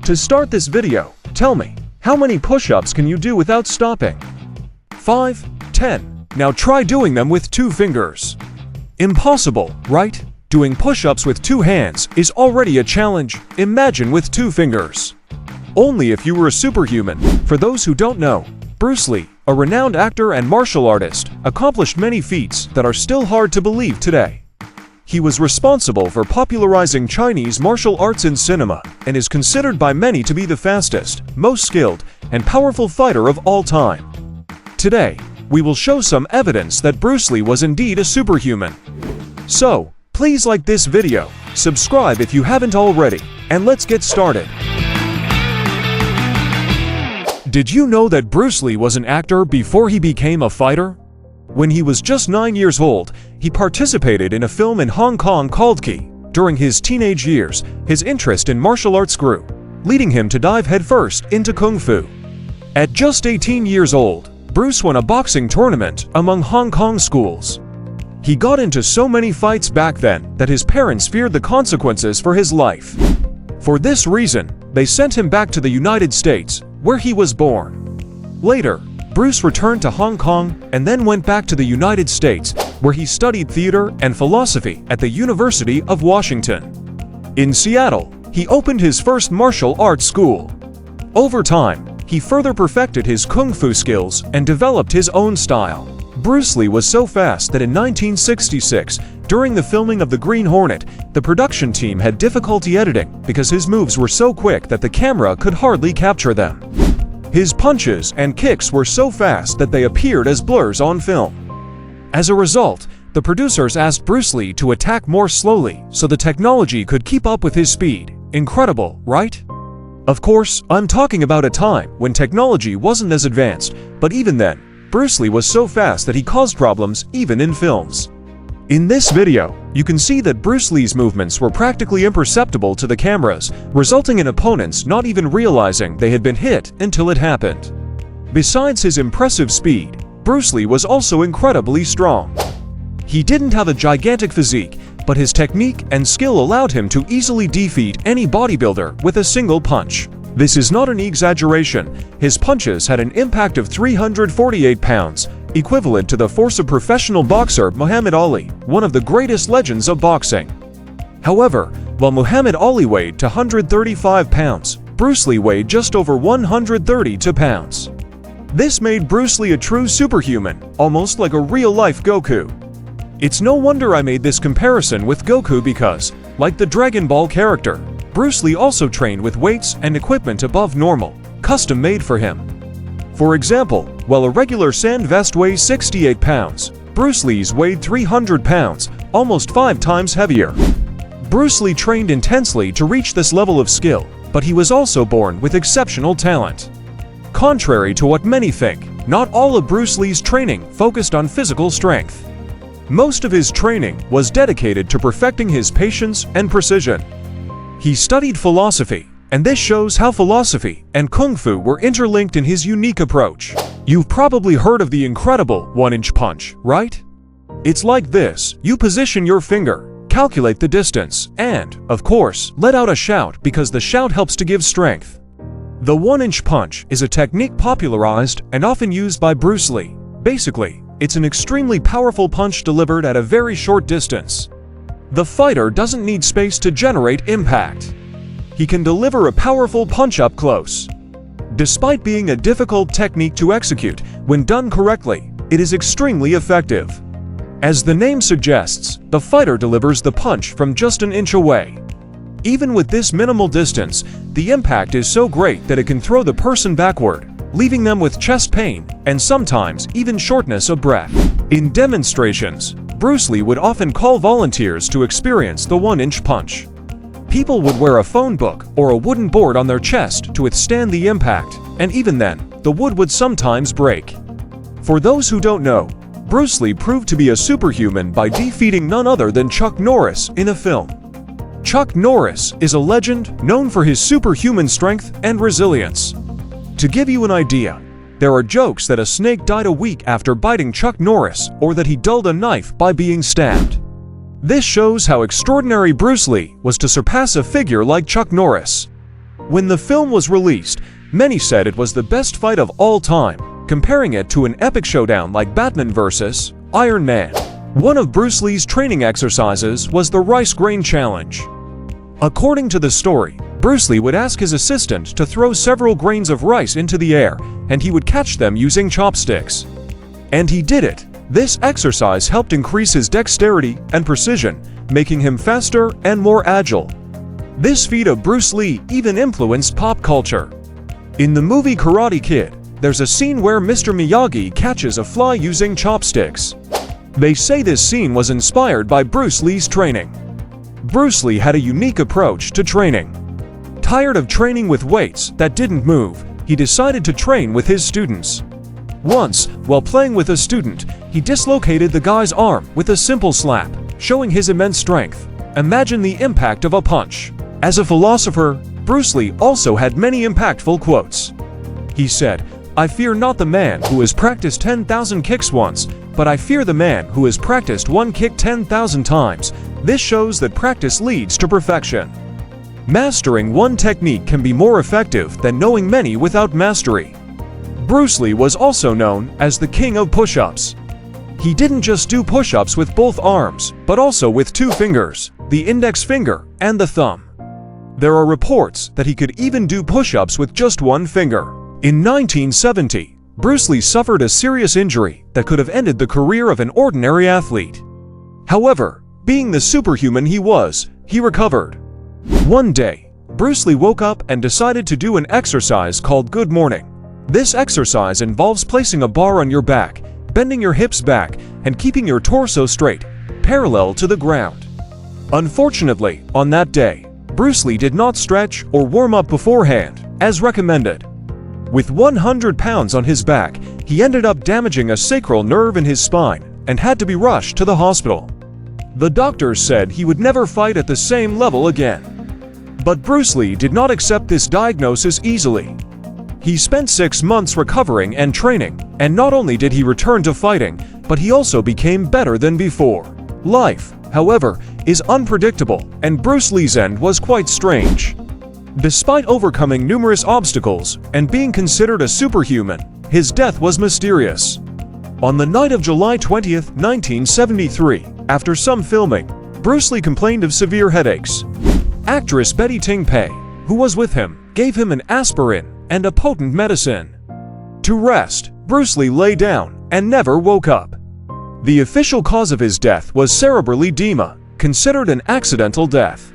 To start this video, tell me, how many push-ups can you do without stopping? 5, 10. Now try doing them with 2 fingers. Impossible, right? Doing push-ups with 2 hands is already a challenge. Imagine with 2 fingers. Only if you were a superhuman. For those who don't know, Bruce Lee, a renowned actor and martial artist, accomplished many feats that are still hard to believe today. He was responsible for popularizing Chinese martial arts in cinema and is considered by many to be the fastest, most skilled, and powerful fighter of all time. Today, we will show some evidence that Bruce Lee was indeed a superhuman. So, please like this video, subscribe if you haven't already, and let's get started. Did you know that Bruce Lee was an actor before he became a fighter? When he was just 9 years old, he participated in a film in Hong Kong called Ki. During his teenage years, his interest in martial arts grew, leading him to dive headfirst into Kung Fu. At just 18 years old, Bruce won a boxing tournament among Hong Kong schools. He got into so many fights back then that his parents feared the consequences for his life. For this reason, they sent him back to the United States, where he was born. Later, Bruce returned to Hong Kong and then went back to the United States, where he studied theater and philosophy at the University of Washington. In Seattle, he opened his first martial arts school. Over time, he further perfected his kung fu skills and developed his own style. Bruce Lee was so fast that in 1966, during the filming of The Green Hornet, the production team had difficulty editing because his moves were so quick that the camera could hardly capture them. His punches and kicks were so fast that they appeared as blurs on film. As a result, the producers asked Bruce Lee to attack more slowly so the technology could keep up with his speed. Incredible, right? Of course, I'm talking about a time when technology wasn't as advanced, but even then, Bruce Lee was so fast that he caused problems even in films. In this video, you can see that Bruce Lee's movements were practically imperceptible to the cameras, resulting in opponents not even realizing they had been hit until it happened. Besides his impressive speed, Bruce Lee was also incredibly strong. He didn't have a gigantic physique, but his technique and skill allowed him to easily defeat any bodybuilder with a single punch. This is not an exaggeration. His punches had an impact of 348 pounds, equivalent to the force of professional boxer Muhammad Ali, one of the greatest legends of boxing. However, while Muhammad Ali weighed 135 pounds, Bruce Lee weighed just over 132 pounds. This made Bruce Lee a true superhuman, almost like a real-life Goku. It's no wonder I made this comparison with Goku because, like the Dragon Ball character, Bruce Lee also trained with weights and equipment above normal, custom-made for him. For example, while a regular sand vest weighs 68 pounds, Bruce Lee's weighed 300 pounds, almost 5 times heavier. Bruce Lee trained intensely to reach this level of skill, but he was also born with exceptional talent. Contrary to what many think, not all of Bruce Lee's training focused on physical strength. Most of his training was dedicated to perfecting his patience and precision. He studied philosophy, and this shows how philosophy and kung fu were interlinked in his unique approach. You've probably heard of the incredible 1-inch punch, right? It's like this: you position your finger, calculate the distance, and, of course, let out a shout because the shout helps to give strength. The 1-inch punch is a technique popularized and often used by Bruce Lee. Basically, it's an extremely powerful punch delivered at a very short distance. The fighter doesn't need space to generate impact. He can deliver a powerful punch up close. Despite being a difficult technique to execute, when done correctly, it is extremely effective. As the name suggests, the fighter delivers the punch from just an inch away. Even with this minimal distance, the impact is so great that it can throw the person backward, leaving them with chest pain and sometimes even shortness of breath. In demonstrations, Bruce Lee would often call volunteers to experience the 1-inch punch. People would wear a phone book or a wooden board on their chest to withstand the impact, and even then, the wood would sometimes break. For those who don't know, Bruce Lee proved to be a superhuman by defeating none other than Chuck Norris in a film. Chuck Norris is a legend known for his superhuman strength and resilience. To give you an idea, there are jokes that a snake died a week after biting Chuck Norris or that he dulled a knife by being stabbed. This shows how extraordinary Bruce Lee was to surpass a figure like Chuck Norris. When the film was released, many said it was the best fight of all time, comparing it to an epic showdown like Batman vs. Iron Man. One of Bruce Lee's training exercises was the rice grain challenge. According to the story, Bruce Lee would ask his assistant to throw several grains of rice into the air, and he would catch them using chopsticks. And he did it. This exercise helped increase his dexterity and precision, making him faster and more agile. This feat of Bruce Lee even influenced pop culture. In the movie Karate Kid, there's a scene where Mr. Miyagi catches a fly using chopsticks. They say this scene was inspired by Bruce Lee's training. Bruce Lee had a unique approach to training. Tired of training with weights that didn't move, he decided to train with his students. Once, while playing with a student, he dislocated the guy's arm with a simple slap, showing his immense strength. Imagine the impact of a punch. As a philosopher, Bruce Lee also had many impactful quotes. He said, "I fear not the man who has practiced 10,000 kicks once, but I fear the man who has practiced one kick 10,000 times. This shows that practice leads to perfection." Mastering one technique can be more effective than knowing many without mastery. Bruce Lee was also known as the king of push-ups. He didn't just do push-ups with both arms, but also with two fingers, the index finger and the thumb. There are reports that he could even do push-ups with just one finger. In 1970, Bruce Lee suffered a serious injury that could have ended the career of an ordinary athlete. However, being the superhuman he was, he recovered. One day, Bruce Lee woke up and decided to do an exercise called Good Morning. This exercise involves placing a bar on your back, bending your hips back, and keeping your torso straight, parallel to the ground. Unfortunately, on that day, Bruce Lee did not stretch or warm up beforehand, as recommended. With 100 pounds on his back, he ended up damaging a sacral nerve in his spine and had to be rushed to the hospital. The doctors said he would never fight at the same level again. But Bruce Lee did not accept this diagnosis easily. He spent 6 months recovering and training, and not only did he return to fighting, but he also became better than before. Life, however, is unpredictable, and Bruce Lee's end was quite strange. Despite overcoming numerous obstacles and being considered a superhuman, his death was mysterious. On the night of July 20th, 1973, after some filming, Bruce Lee complained of severe headaches. Actress Betty Ting Pei, who was with him, gave him an aspirin and a potent medicine. To rest, Bruce Lee lay down and never woke up. The official cause of his death was cerebral edema, considered an accidental death.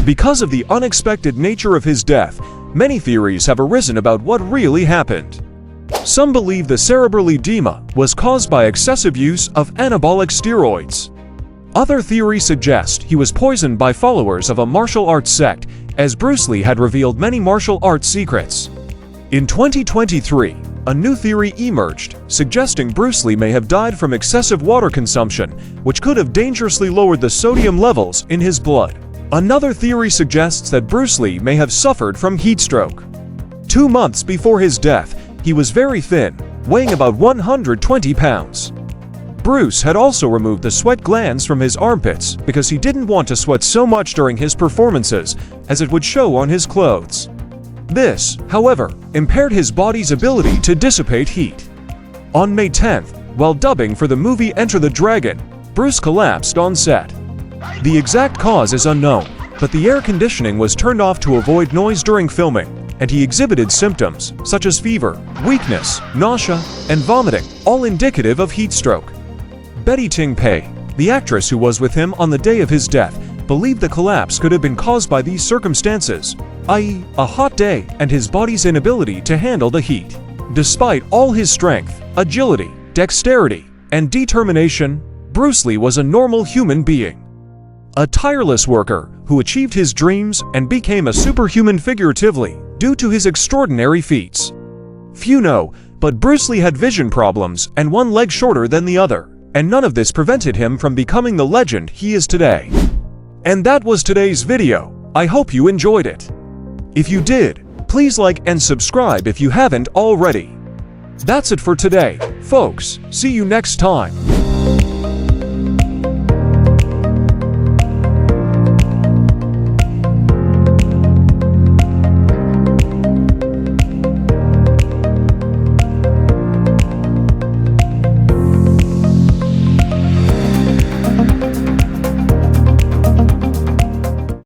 Because of the unexpected nature of his death, many theories have arisen about what really happened. Some believe the cerebral edema was caused by excessive use of anabolic steroids. Other theories suggest he was poisoned by followers of a martial arts sect, as Bruce Lee had revealed many martial arts secrets. In 2023, a new theory emerged, suggesting Bruce Lee may have died from excessive water consumption, which could have dangerously lowered the sodium levels in his blood. Another theory suggests that Bruce Lee may have suffered from heat stroke. 2 months before his death, he was very thin, weighing about 120 pounds. Bruce had also removed the sweat glands from his armpits because he didn't want to sweat so much during his performances, as it would show on his clothes. This, however, impaired his body's ability to dissipate heat. On May 10th, while dubbing for the movie Enter the Dragon, Bruce collapsed on set. The exact cause is unknown, but the air conditioning was turned off to avoid noise during filming, and he exhibited symptoms such as fever, weakness, nausea, and vomiting, all indicative of heat stroke. Betty Ting Pei, the actress who was with him on the day of his death, believed the collapse could have been caused by these circumstances, i.e., a hot day and his body's inability to handle the heat. Despite all his strength, agility, dexterity, and determination, Bruce Lee was a normal human being. A tireless worker who achieved his dreams and became a superhuman figuratively due to his extraordinary feats. Few know, but Bruce Lee had vision problems and one leg shorter than the other, and none of this prevented him from becoming the legend he is today. And that was today's video. I hope you enjoyed it. If you did, please like and subscribe if you haven't already. That's it for today, folks. See you next time.